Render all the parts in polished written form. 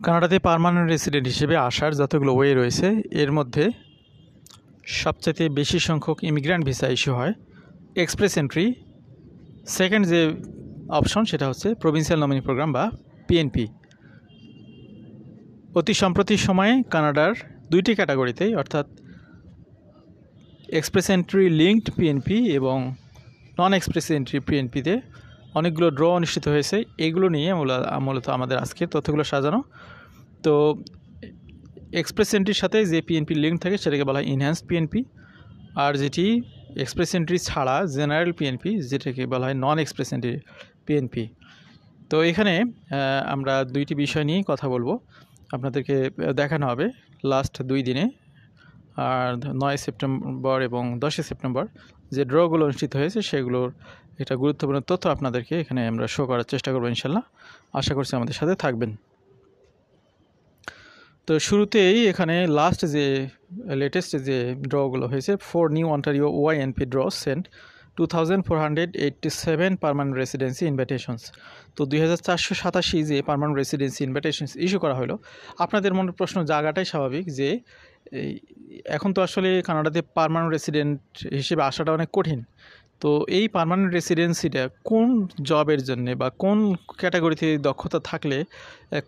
কানাডাতে permanent resident হিসেবে আসার যতগুলো ওয়ে রয়েছে এর মধ্যে সবচেয়ে বেশি সংখ্যক ইমিগ্র্যান্ট ভিসা ইস্যু হয় এক্সপ্রেস এন্ট্রি। সেকেন্ড যে অপশন সেটা হচ্ছে প্রভিন্সিয়াল নমিনি প্রোগ্রাম বা পিএনপি। অতি সম্প্রতি সময়ে কানাডার দুইটি ক্যাটাগরিতেই অর্থাৎ এক্সপ্রেস এন্ট্রি লিঙ্কড পিএনপি এবং নন এক্সপ্রেস এন্ট্রি পিএনপিতে অনেকগুলো ড্র অনুষ্ঠিত হয়েছে। এগুলো নিয়ে মূলত আমাদের আজকের তথ্যগুলো সাজানো। তো এক্সপ্রেস এন্ট্রির সাথে যে পিএনপি লিঙ্ক থাকে সেটাকে বলা হয় ইনহ্যান্সড পিএনপি, আর যেটি এক্সপ্রেস এন্ট্রি ছাড়া জেনারেল পিএনপি যেটাকে বলা হয় নন এক্সপ্রেস এন্ট্রি পিএনপি। তো এখানে আমরা দুইটি বিষয় নিয়ে কথা বলবো, আপনাদেরকে দেখানো হবে লাস্ট 2 দিনে আর 9 সেপ্টেম্বর এবং 10 সেপ্টেম্বর যে ড্রগুলো অনুষ্ঠিত হয়েছে সেগুলোর একটা গুরুত্বপূর্ণ তথ্য আপনাদেরকে এখানে আমরা শো করার চেষ্টা করবো ইনশাল্লাহ। আশা করছি আমাদের সাথে থাকবেন। তো শুরুতেই এখানে লাস্ট যে লেটেস্ট যে ড্রগুলো হয়েছে 4 new Ontario YNP draw sent 2487 permanent residency invitations. তো 2487 যে পার্মানেন্ট রেসিডেন্সি ইনভাইটেশনস ইস্যু করা হলো। আপনাদের মনে প্রশ্ন জায়গাটাই স্বাভাবিক যে এখন তো আসলে কানাডাতে পার্মানেন্ট রেসিডেন্ট হিসেবে আসাটা অনেক কঠিন। তো এই পার্মানেন্ট রেসিডেন্সিটা কোন জবের জন্য বা কোন ক্যাটাগরিতে দক্ষতা থাকলে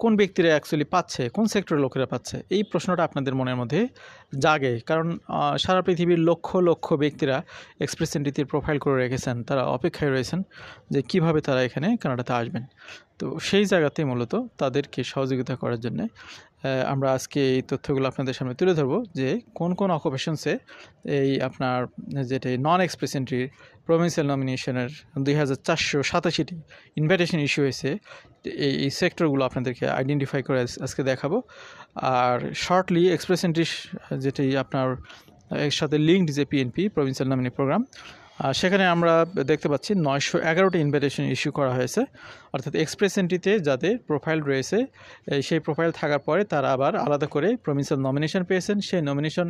কোন ব্যক্তিরা অ্যাকচুয়ালি পাচ্ছে, কোন সেক্টরের লোকেরা পাচ্ছে, এই প্রশ্নটা আপনাদের মনের মধ্যে জাগে। কারণ সারা পৃথিবীর লক্ষ লক্ষ ব্যক্তিরা এক্সপ্রেস এন্ট্রিতে প্রোফাইল করে রেখেছেন, তারা অপেক্ষায় রয়েছেন যে কিভাবে তারা এখানে কানাডাতে আসবেন। তো সেই জায়গাতে মূলত তাদেরকে সহযোগিতা করার জন্য আমরা আজকে এই তথ্যগুলো আপনাদের সামনে তুলে ধরবো যে কোন কোন অকুপেশনসে এই আপনার যেটা নন এক্সপ্রেস এন্ট্রি প্রভিন্সিয়াল নমিনেশনের 2487টি ইনভাইটেশন ইস্যু হয়েছে। এই সেক্টরগুলো আপনাদেরকে আইডেন্টিফাই করে আজকে দেখাবো। আর শর্টলি এক্সপ্রেস এন্ট্রি যেটি আপনার এর সাথে লিঙ্কড যে পিএনপি প্রভিন্সিয়াল নমিনি প্রোগ্রাম, সেখানে আমরা দেখতে পাচ্ছি 911টি ইনভাইটেশন ইস্যু করা হয়েছে। অর্থাৎ এক্সপ্রেস এন্ট্রিতে যাদের প্রোফাইল রয়েছে সেই প্রোফাইল থাকার পরে তারা আবার আলাদা করে প্রভিন্সিয়াল নমিনেশন পেয়েছেন। সেই নমিনেশন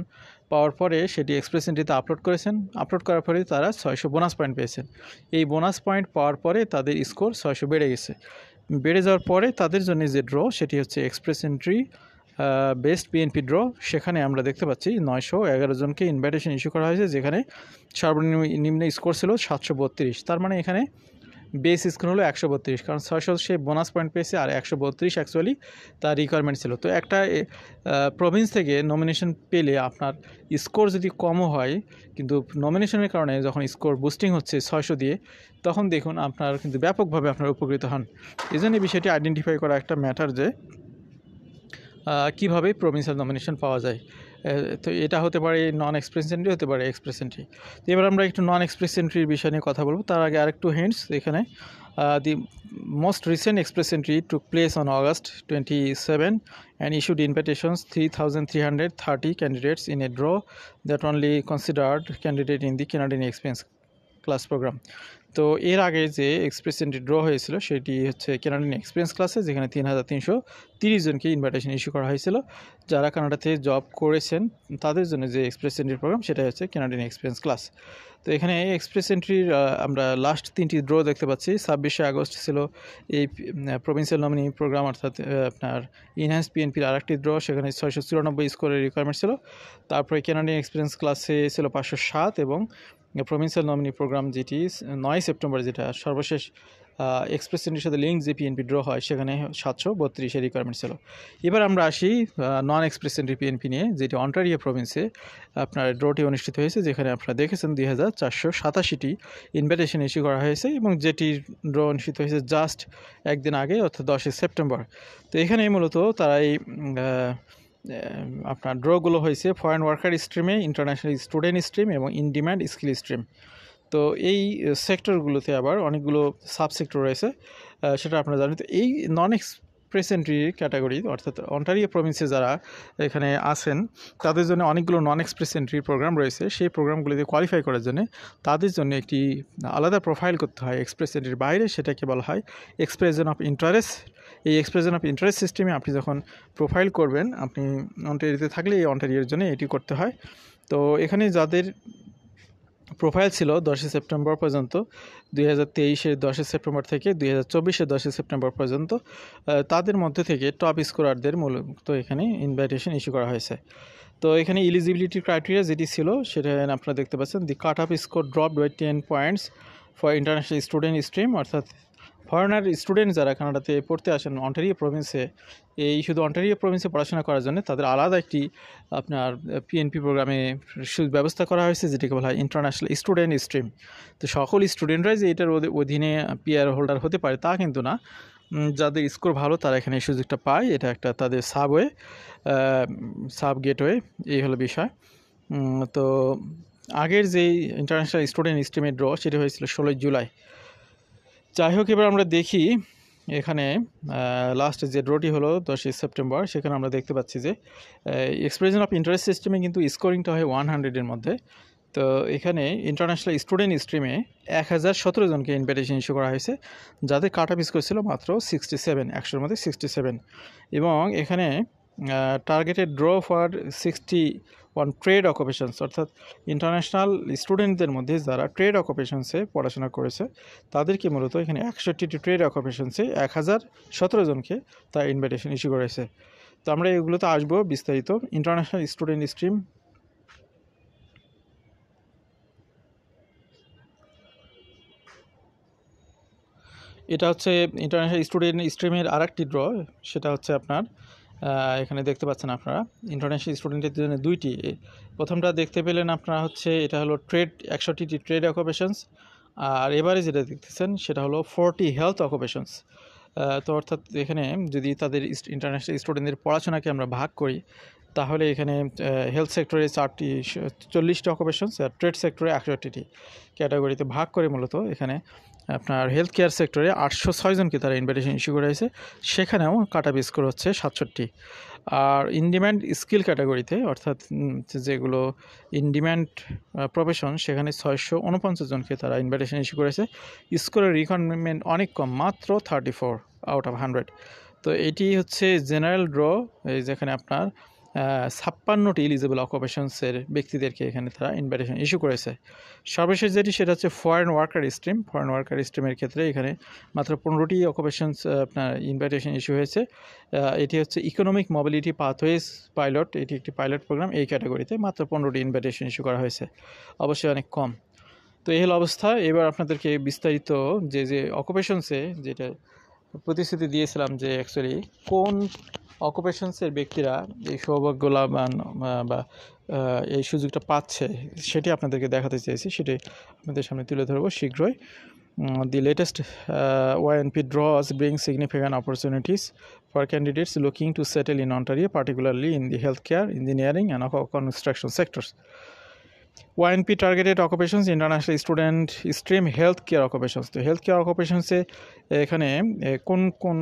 পাওয়ার পরে সেটি এক্সপ্রেস এন্ট্রিতে আপলোড করেছেন। আপলোড করার পরে তারা 600 বোনাস পয়েন্ট পেয়েছেন। এই বোনাস পয়েন্ট পাওয়ার পরে তাদের স্কোর 600 বেড়ে গেছে। বেড়ে যাওয়ার পরে তাদের জন্য যে ড্র সেটি হচ্ছে express entry best PNP draw. সেখানে আমরা দেখতে পাচ্ছি 911 জনকে ইনভাইটেশন ইস্যু করা হয়েছে, যেখানে সর্বনিম্ন স্কোর ছিল 732। তার মানে এখানে বেস স্কোর হলো 132, কারণ 600 সে বোনাস পয়েন্ট পেয়েছে আর 132 অ্যাকচুয়ালি তার রিকোয়ারমেন্ট ছিল। তো একটা প্রভিন্স থেকে নমিনেশন পেলে আপনার স্কোর যদি কমও হয়, কিন্তু নমিনেশনের কারণে যখন স্কোর বুস্টিং হচ্ছে 600 দিয়ে, তখন দেখুন আপনার কিন্তু ব্যাপকভাবে আপনার উপকৃত হন। এই জন্য এই বিষয়টি আইডেন্টিফাই করা একটা ম্যাটার যে কীভাবে প্রভিন্সিয়াল নমিনেশন পাওয়া যায়। তো এটা হতে পারে নন এক্সপ্রেস এন্ট্রি, হতে পারে এক্সপ্রেস এন্ট্রি। তো এবার আমরা একটু নন এক্সপ্রেস এন্ট্রির বিষয় নিয়ে কথা বলবো। তার আগে আরেকটু হিন্টস এখানে। The most recent express entry took place on August 27 and issued invitations 3,330 candidates in a draw that only considered candidate in the Canadian Experience class programme. তো এর আগে যে এক্সপ্রেস এন্ট্রি ড্র হয়েছিল সেটি হচ্ছে কানাডিয়ান এক্সপিরিয়েন্স ক্লাসে, যেখানে 3,330 জনকে ইনভাইটেশন ইস্যু করা হয়েছিল যারা কানাডাতে জব করেছেন। তাদের জন্য যে এক্সপ্রেস এন্ট্রি প্রোগ্রাম সেটা হচ্ছে কানাডিয়ান এক্সপিরিয়েন্স ক্লাস। তো এখানে এক্সপ্রেস এন্ট্রির আমরা লাস্ট 3টি ড্র দেখতে পাচ্ছি। 26শে আগস্ট ছিল এই প্রভিন্সিয়াল নমিনি প্রোগ্রাম অর্থাৎ আপনার ইনহ্যান্স পিএনপির আরেকটি ড্র, সেখানে 694 স্কোরের রিকোয়ারমেন্ট ছিল। তারপরে কানাডিয়ান এক্সপিরিয়েন্স ক্লাসে ছিল 507 এবং প্রভিন্সিয়াল নমিনি প্রোগ্রাম যেটি 9 সেপ্টেম্বর যেটা সর্বশেষ এক্সপ্রেস এন্ট্রির সাথে লিঙ্ক যে পিএনপি ড্র হয় সেখানে 732 রিকোয়ারমেন্ট ছিল। এবার আমরা আসি নন এক্সপ্রেস এন্ট্রি পিএনপি নিয়ে, যেটি অন্টারিও প্রভিন্সে আপনার ড্রটি অনুষ্ঠিত হয়েছে, যেখানে আপনারা দেখেছেন 2487টি ইনভাইটেশন ইস্যু করা হয়েছে এবং যেটি ড্র অনুষ্ঠিত হয়েছে জাস্ট একদিন আগে অর্থাৎ 10 সেপ্টেম্বর। তো এখানে মূলত তারা এই আপনার ড্রগুলো হয়েছে ফরেন ওয়ার্কার স্ট্রিমে, ইন্টারন্যাশনাল স্টুডেন্ট স্ট্রিম এবং ইন ডিম্যান্ড স্কিল স্ট্রিম। তো এই সেক্টরগুলোতে আবার অনেকগুলো সাবসেক্টর রয়েছে, সেটা আপনারা জানেন। তো এই নন এক্সপ্রেস এন্ট্রি ক্যাটাগরি অর্থাৎ অন্টারিও প্রভিন্সে যারা এখানে আছেন তাদের জন্য অনেকগুলো নন এক্সপ্রেস এন্ট্রি প্রোগ্রাম রয়েছে। সেই প্রোগ্রামগুলিতে কোয়ালিফাই করার জন্য তাদের জন্য একটি আলাদা প্রোফাইল করতে হয় এক্সপ্রেস এন্ট্রির বাইরে, সেটাকে বলা হয় এক্সপ্রেশন অফ ইন্টারেস্ট। এই এক্সপ্রেশন অফ ইন্টারেস্ট সিস্টেমে আপনি যখন প্রোফাইল করবেন, আপনি অন্টারিওতে থাকলে এই অন্টারিওর জন্য এটি করতে হয়। তো এখানে যাদের প্রোফাইল ছিল 10 সেপ্টেম্বর পর্যন্ত, 2023-এর 10 সেপ্টেম্বর থেকে 2024-এর 10 সেপ্টেম্বর পর্যন্ত। তাদের মধ্যে থেকে টপ স্কোরারদের মূলত এখানে ইনভাইটেশন ইস্যু করা হয়েছে। তো এখানে এলিজিবিলিটি ক্রাইটেরিয়া যেটি ছিল সেটা আপনারা দেখতে পাচ্ছেন, the cut off score drop by 10 points for international student stream, অর্থাৎ ফরেনার স্টুডেন্ট যারা কানাডাতে পড়তে আসেন অন্টারিও প্রভিন্সে, এই শুধু অন্টারিও প্রভিন্সে পড়াশোনা করার জন্য তাদের আলাদা একটি আপনার পিএনপি প্রোগ্রামে ব্যবস্থা করা হয়েছে, যেটাকে বলা হয় ইন্টারন্যাশনাল স্টুডেন্ট স্ট্রিম। তো সকল স্টুডেন্টরাই যে এটার অধীনে পিআর হোল্ডার হতে পারে তা কিন্তু না, যাদের স্কোর ভালো তারা এখানে এই সুযোগটা পায়। এটা একটা তাদের সাব গেটওয়ে, এই হলো বিষয়। তো আগের যেই ইন্টারন্যাশনাল স্টুডেন্ট স্ট্রিমের ড্র সেটি হয়েছিল 16 জুলাই। যাই হোক, এবার আমরা দেখি এখানে লাস্ট যে ড্রটি হলো 10 সেপ্টেম্বর, সেখানে আমরা দেখতে পাচ্ছি যে এক্সপ্রেশন অফ ইন্টারেস্ট সিস্টেমে কিন্তু স্কোরিংটা হয় 100-এর মধ্যে। তো এখানে ইন্টারন্যাশনাল স্টুডেন্ট স্ট্রিমে 1017 জনকে ইনভাইটেশন ইস্যু করা হয়েছে, যাদের কাট অফ স্কোর ছিল মাত্র 67, 100-এর মধ্যে 67। এবং এখানে targeted draw for 61 trade occupations, অর্থাৎ ইন্টারন্যাশনাল স্টুডেন্টদের মধ্যে যারা ট্রেড অকুপেশনসে পড়াশোনা করেছে তাদেরকে মূলত এখানে 61টি ট্রেড অকুপেশনসে 1017 জনকে তার ইনভাইটেশন ইস্যু করেছে। তো আমরা এগুলোতে আসবো বিস্তারিত। ইন্টারন্যাশনাল স্টুডেন্ট স্ট্রিম, এটা হচ্ছে ইন্টারন্যাশনাল স্টুডেন্ট স্ট্রিমের আরেকটি ড্র, সেটা হচ্ছে আপনার এখানে দেখতে পাচ্ছেন আপনারা ইন্টারন্যাশনাল স্টুডেন্টের জন্য দুইটি। প্রথমটা দেখতে পেলেন আপনারা হচ্ছে এটা হলো ট্রেড 61টি ট্রেড অকুপেশনস, আর এবারে যেটা দেখতেছেন সেটা হলো 40 হেলথ অকুপেশনস। তো অর্থাৎ এখানে যদি তাদের ইন্টারন্যাশনাল স্টুডেন্টদের পড়াশোনাকে আমরা ভাগ করি তাহলে এখানে হেলথ সেক্টরে 40টি অকুপেশনস আর ট্রেড সেক্টরে 61টি ক্যাটাগরিতে ভাগ করে মূলত এখানে আপনার হেলথ কেয়ার সেক্টরে 806 জনকে তারা ইনভাইটেশন ইস্যু করে হয়েছে, সেখানেও কাট অফ স্কোর হচ্ছে 67। আর ইনডিম্যান্ড স্কিল ক্যাটাগরিতে, অর্থাৎ যেগুলো ইনডিম্যান্ড প্রফেশন, সেখানে 649 জনকে তারা ইনভাইটেশন ইস্যু করেছে। স্কোরের রিকোয়ারমেন্ট অনেক কম, মাত্র 34 আউট অফ 100। তো এটি হচ্ছে জেনারেল ড্র, এই যেখানে আপনার 56টি এলিজিবল অকুপেশনসের ব্যক্তিদেরকে এখানে তারা ইনভাইটেশন ইস্যু করেছে। সর্বশেষ যেটি সেটা হচ্ছে foreign worker stream. Foreign worker স্ট্রিমের ক্ষেত্রে এখানে মাত্র 15টি অকুপেশনস আপনার ইনভাইটেশন ইস্যু হয়েছে। এটি হচ্ছে ইকোনমিক মোবিলিটি পাথওয়েজ পাইলট, এটি একটি পাইলট প্রোগ্রাম, এই ক্যাটাগরিতে মাত্র 15টি ইনভাইটেশন ইস্যু করা হয়েছে, অবশ্যই অনেক কম। তো এই হলো অবস্থা। এবার আপনাদেরকে বিস্তারিত যে অকুপেশনসে যেটা প্রতিশ্রুতি দিয়েছিলাম যে অ্যাকচুয়ালি কোন অকুপেশনসের ব্যক্তিরা এই সৌভাগ্যলাভান বা এই সুযোগটা পাচ্ছে সেটি আপনাদেরকে দেখাতে চেয়েছি, সেটি আপনাদের সামনে তুলে ধরবো শীঘ্রই। The latest YNP draws bring significant opportunities for candidates looking to settle in Ontario, particularly in the healthcare, engineering and construction sectors. YNP targeted occupations, international student stream, healthcare occupations। তো হেলথকেয়ার অকুপেশনসে এখানে কোন কোন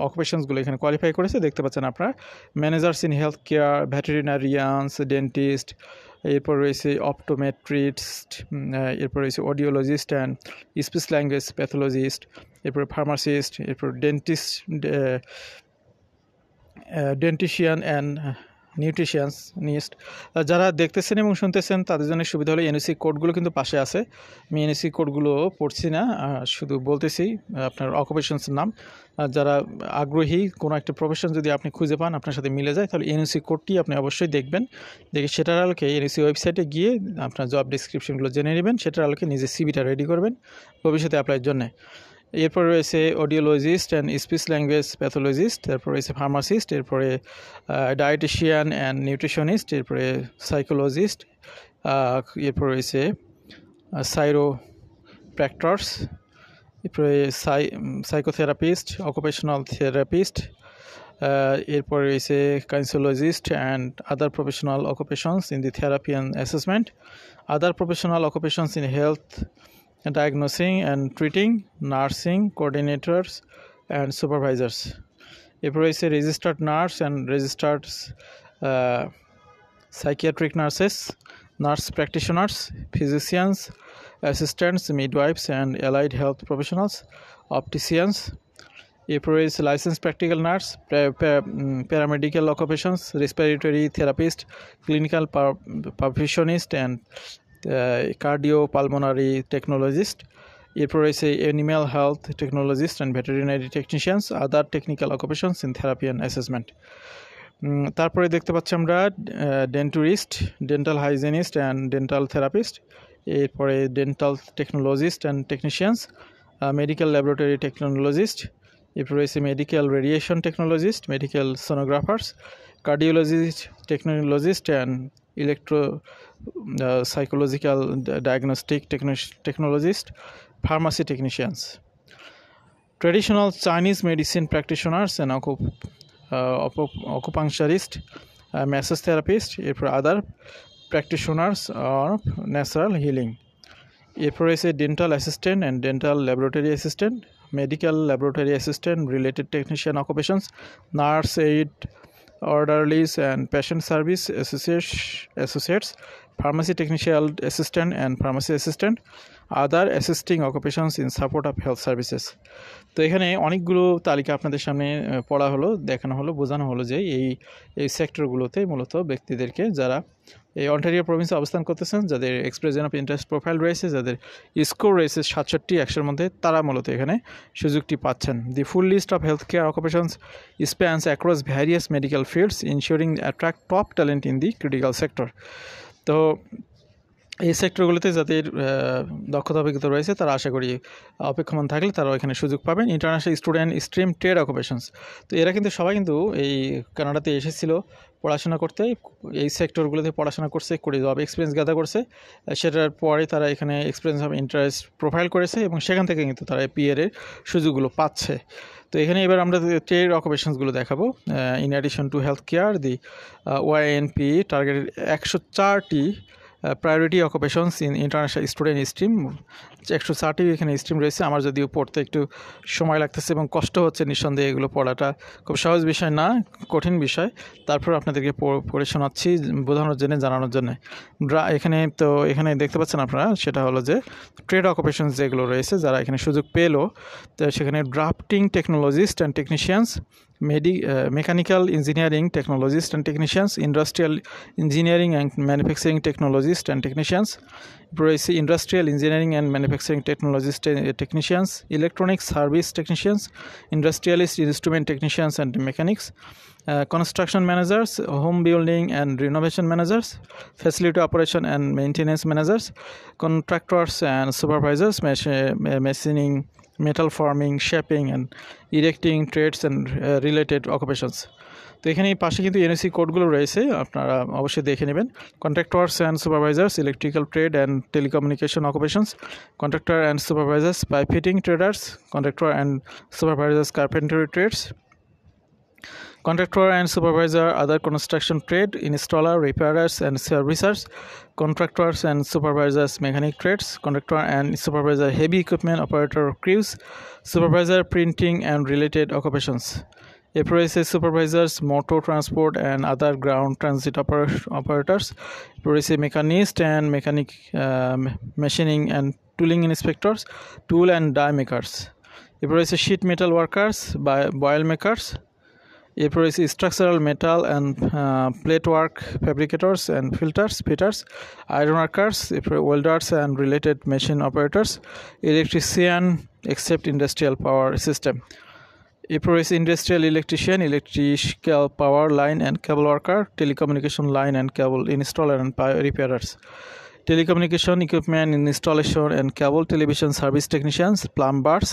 অকুপেশনসগুলো এখানে qualify করেছে দেখতে পাচ্ছেন আপনারা। Managers in health care, veterinarians, dentist, এরপর রয়েছে অপটোমেট্রিস্ট, এরপর রয়েছে audiologist and speech language pathologist, এরপর ফার্মাসিস্ট, এরপর ডেন্টিশিয়ান অ্যান্ড নিউট্রিশনিস্ট। যারা দেখতেছেন এবং শুনতেছেন তাদের জন্য সুবিধা হলো এনএসসি কোডগুলো কিন্তু পাশে আছে। আমি এনএসসি কোডগুলো পড়ছি না, শুধু বলতেছি আপনার অকুপেশনসের নাম। যারা আগ্রহী কোনো একটা প্রফেশন যদি আপনি খুঁজে পান আপনার সাথে মিলে যায়, তাহলে এনএসসি কোডটি আপনি অবশ্যই দেখবেন, দেখে সেটার আলোকে এনএসসি ওয়েবসাইটে গিয়ে আপনার জব ডিসক্রিপশনগুলো জেনে নেবেন, সেটার আলোকে নিজের সিভিটা রেডি করবেন ভবিষ্যতে অ্যাপ্লাইয়ের জন্য। এরপর রয়েছে audiologist and speech language pathologist, এরপর রয়েছে ফার্মাসিস্ট, এরপরে ডায়েটিশিয়ান অ্যান্ড নিউট্রিশনিস্ট, এরপরে সাইকোলজিস্ট, এরপর রয়েছে সাইরোপ্র্যাক্টরস, এরপরে সাইকোথেরাপিস্ট, অকুপেশনাল থেরাপিস্ট, এরপরে রয়েছে counsellors and other professional occupations in the therapy and assessment, other professional occupations in health diagnosing and treating, nursing coordinators and supervisors. এরপর রয়েছে registered nurse and registered psychiatric nurses, nurse practitioners, physicians, assistants, midwives and allied health professionals, opticians. এরপর রয়েছে licensed practical nurse, paramedical occupations, respiratory therapist, clinical perfusionist and cardiopulmonary technologist, এরপর রয়েছে animal health technologist and veterinary technicians, other technical occupations in therapy and assessment. তারপরে দেখতে পাচ্ছি আমরা denturist, dental hygienist and dental therapist, এরপরে dental technologist and technicians, medical laboratory technologist, এরপর রয়েছে medical radiation technologist, medical sonographers, cardiologist technologist and electro psychological diagnostic technologist, pharmacy technicians, traditional Chinese medicine practitioners and acupuncturist, massage therapist, এরপর other practitioners of natural healing, এরপর রয়েছে dental assistant and dental laboratory assistant, medical laboratory assistant, related technician occupations, nurse aid, orderlies and patient service associates, pharmacy technician assistant and pharmacy assistant, other assisting occupations in support of health services। তো এখানে অনেকগুলো তালিকা আপনাদের সামনে পড়া হলো, দেখানো হলো, বোঝানো হলো যে এই সেক্টরগুলোতে মূলত ব্যক্তিদেরকে যারা এই অন্টারিও প্রভিন্সে অবস্থান করতেছেন, যাদের এক্সপ্রেশন অফ ইন্টারেস্ট প্রোফাইল রয়েছে, যাদের স্কোর রয়েছে 67 মধ্যে, তারা মূলত এখানে সুযোগটি পাচ্ছেন। The full list of health care occupations spans across various medical fields ensuring attract top talent in the critical sector. তো এই সেক্টরগুলোতে যাদের দক্ষতা অভিজ্ঞতা রয়েছে তারা আশা করি অপেক্ষমান থাকলে তারাও এখানে সুযোগ পাবেন। International student stream trade occupations, তো এরা কিন্তু সবাই কিন্তু এই কানাডাতে এসেছিল পড়াশোনা করতে, এই সেক্টরগুলোতে পড়াশোনা করছে, করে জব এক্সপিরিয়েন্স গ্যাদার করছে, সেটার পরে তারা এখানে এক্সপিরিয়েন্স অফ ইন্টারেস্ট প্রোফাইল করেছে এবং সেখান থেকে কিন্তু তারা পিআর এর সুযোগগুলো পাচ্ছে। তো এখানে এবার আমরা ট্রেড অকুপেশনসগুলো দেখাবো। In addition to health care, the YNP targeted 104টি priority occupations in international student stream, 104টি এখানে স্ট্রিম রয়েছে। আমার যদিও পড়তে একটু সময় লাগতেছে এবং কষ্ট হচ্ছে, নিঃসন্দেহে এগুলো পড়াটা খুব সহজ বিষয় না, কঠিন বিষয়। তারপর আপনাদেরকে পড়ে শোনাচ্ছি বোঝানোর জন্য, জানানোর জন্য। এখানে দেখতে পাচ্ছেন আপনারা, সেটা হলো যে ট্রেড অকুপেশনস যেগুলো রয়েছে, যারা এখানে সুযোগ পেলো, তো সেখানে drafting technologist and technicians, mechanical engineering technologist and technicians, industrial engineering and manufacturing technologist and technicians, রয়েছে industrial engineering and manufacturing technologist technicians, electronics service technicians, industrialist instrument technicians and mechanics, construction managers, home building and renovation managers, facility operation and maintenance managers, contractors and supervisors, machining, metal forming, shaping and erecting trades and related occupations। তো এখানে পাশে কিন্তু NAC কোডগুলো রয়েছে, আপনারা অবশ্যই দেখে নেবেন। Contractors and supervisors, electrical trade and telecommunication occupations, contractor and supervisors pipe fitting traders, contractor and supervisors carpentry trades, contractor and supervisor other construction trade, installer, repairers and servicers, contractors and supervisors mechanic trades, contractor and supervisor heavy equipment operator crews, supervisor printing and related occupations, APRSA supervisors motor transport and other ground transit operators, APRSA mechanist and mechanic machining and tooling inspectors, tool and die makers, APRSA sheet metal workers, boil makers, এরপর রয়েছে structural metal and plate work fabricators and fitters, iron workers, এরপরে welders and related machine operators, electrician except industrial power system, এরপর রয়েছে industrial electrician, electrical power line and cable worker, telecommunication line and cable installer and repairers, telecommunication equipment installation and cable television service technicians, plumbers,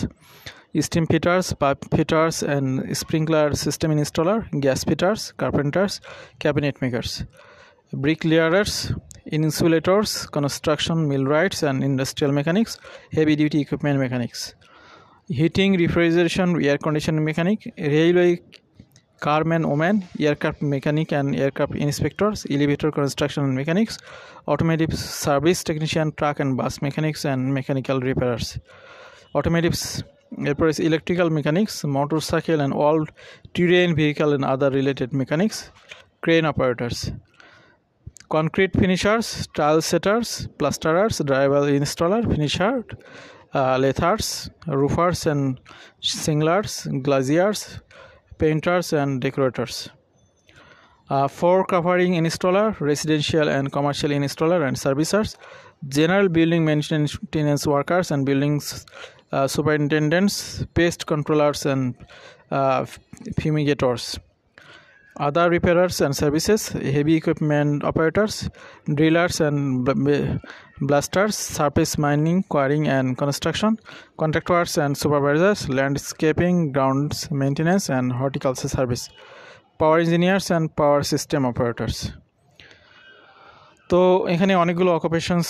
steam fitters, pipe fitters and sprinkler system installer, gas fitters, carpenters, cabinet makers, bricklayers, insulators, construction millwrights and industrial mechanics, heavy duty equipment mechanics, heating, refrigeration, air conditioning mechanic, railway carman women, aircraft mechanic and aircraft inspectors, elevator construction and mechanics, automotive service technician, truck and bus mechanics and mechanical repairers, automotives, electrical mechanics, motorcycle and all terrain vehicle and other related mechanics, crane operators, concrete finishers, tile setters, plasterers, drywall installer, finisher, lathers, roofers and shinglers, glaziers, painters and decorators, floor covering installer, residential and commercial installer and servicers, general building maintenance workers and buildings superintendents, pest controllers and fumigators, other repairers and services, heavy equipment operators, drillers and blasters, surface mining, quarrying and construction, contractors and supervisors, landscaping, grounds maintenance and horticulture service, power engineers and power system operators. তো এখানে অনেকগুলো occupations,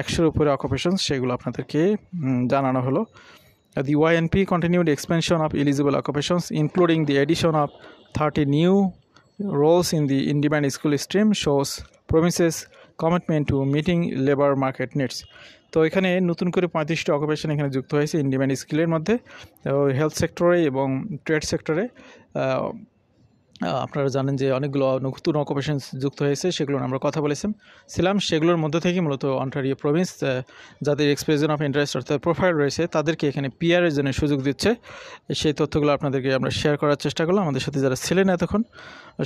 100-এর উপরে occupations, সেগুলো আপনাদেরকে জানানো হলো। The YNP continued expansion of eligible occupations, including the addition of 30 new roles in the in-demand skill stream, shows province's commitment to meeting labor market needs. তো এখানে নতুন করে 35টি অকুপেশন এখানে যুক্ত হয়েছে ইন-ডিমান্ড স্কিলের মধ্যে, হেলথ সেক্টরে এবং ট্রেড সেক্টরে। আপনারা জানেন যে অনেকগুলো নতুন অকুপেশন যুক্ত হয়েছে, সেগুলো আমরা কথা বলেছিলাম। সেগুলোর মধ্যে থেকে মূলত অন্টারিও প্রভিন্স যাদের এক্সপ্রেশন অফ ইন্টারেস্ট অর্থাৎ প্রোফাইল রয়েছে তাদেরকে এখানে পিআরের জন্য সুযোগ দিচ্ছে। সেই তথ্যগুলো আপনাদেরকে আমরা শেয়ার করার চেষ্টা করলাম। আমাদের সাথে যারা ছিলেন এতক্ষণ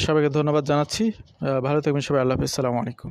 সবাইকে ধন্যবাদ জানাচ্ছি। ভালো থাকবেন সবাই। আল্লাহ হাফেজ। আসসালামু আলাইকুম।